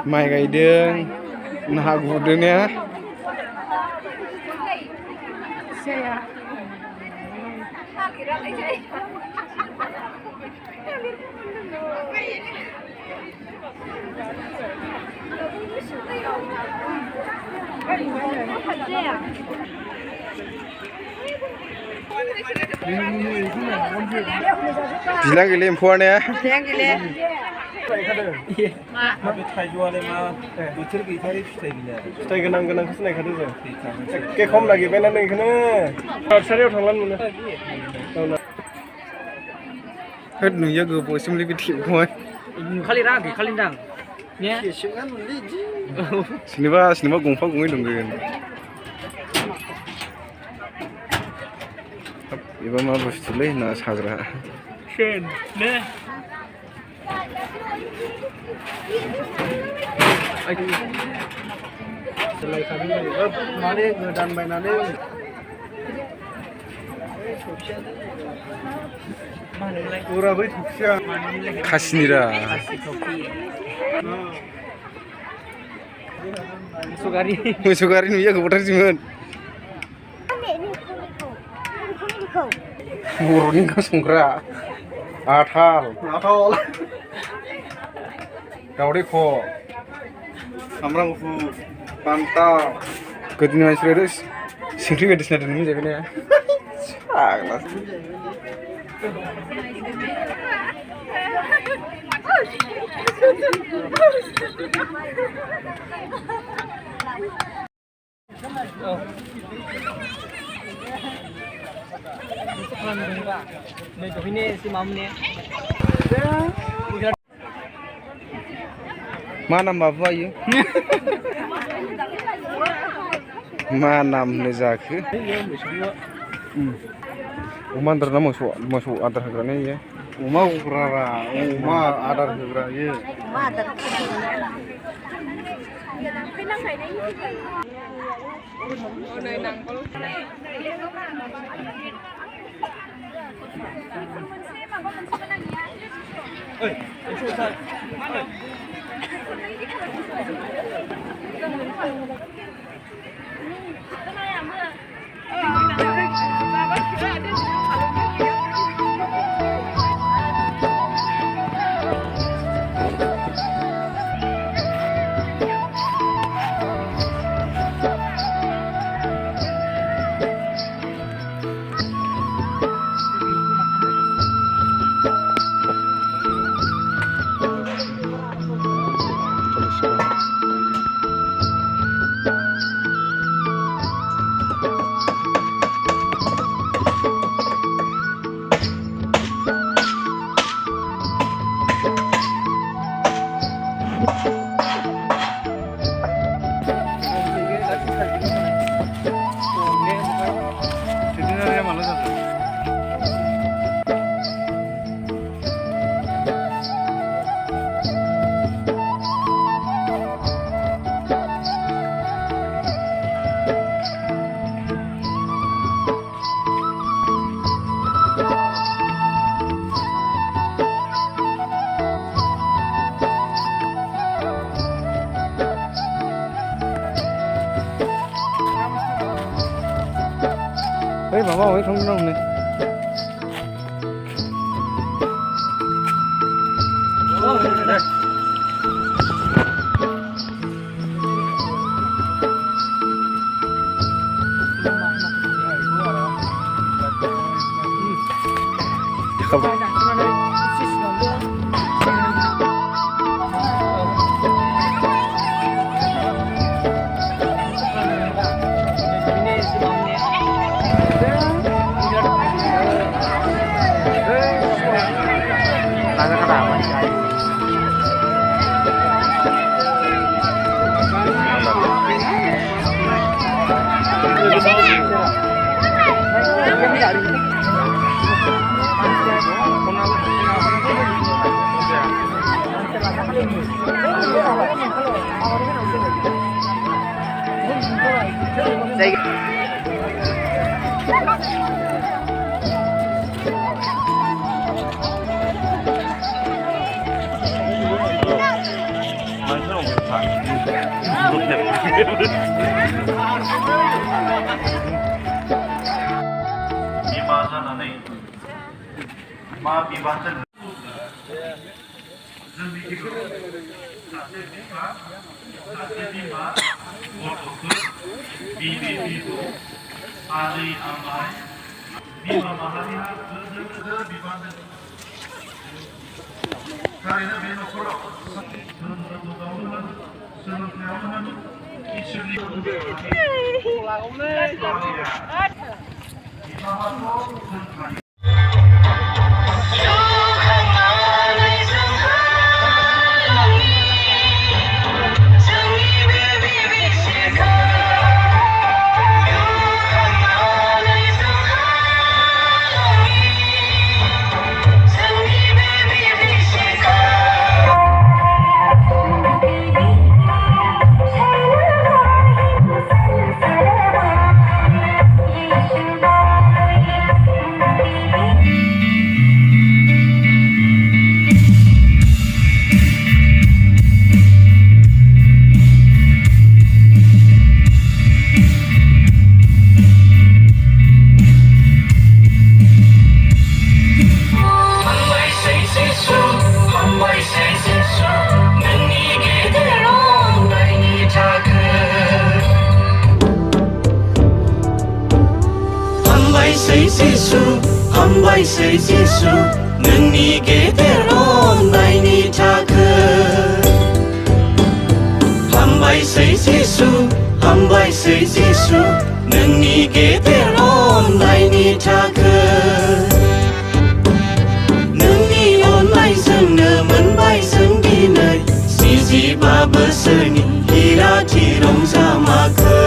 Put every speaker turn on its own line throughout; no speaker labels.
माइ गायदों ना गुरदों ने बिला गैले एम्फौआनो
थाइजौआलाय मा बोथोर गैथारै फिथाइ गैला
फिथाइ गोनां गोनांखौसो नायखादों जों एखे खम नागिरबायना नोंखौनो नार्सारियाव थांनानै मोनो
होद नुयो गोबावसिमलै बे टिपखौहाय
नुखालिरा गैखालिदां ने
सोरनिबा गंफा गंनै दंगोन एबा मा बुस्थुलै ना साग्रा
सेन ने
माने गोदान बायनानै बै थफिया
खासिनिरा मोसौ गारि नुयो गोबावथारसैमोन बर'नि ओंखाम संग्रा आथाल दावदै ख' सामब्राम गुफुर फान्थाव गोदोनि मानसिफ्रा संख्रि बायदिसिना दोननानै जाबाय ने मा नाम बाबु आयो मा नाम होनो जाखो अमा आदार ना मोसौ आदार होग्रा ने इयो
अमा गग्रारा अमा आदार होग्रा इयो माबा wait không đâu này không
बिमा जानानै मा बिबानजों जोंनि गेजेराव सासे बिमा गथ'फोर बिबै बिबौ आदै आमाय बिमा माहारिया गोदो बिबानजों थारैनो बे न'खराव सोलोंथायावनो होन इसोरनि
हामबायसै जिसु नोंनि गेदेर अननायनि थाखाय हामबायसै जिसु नोंनि गेदेर अननायनि थाखाय नोंनि अननायजोंनो मोनबाय जों दिनै 45 बोसोरनि हिराथि रंजामाखो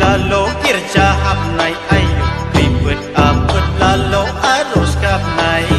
Lalu kirja habnai ayo ribut apet lalu arus kapnai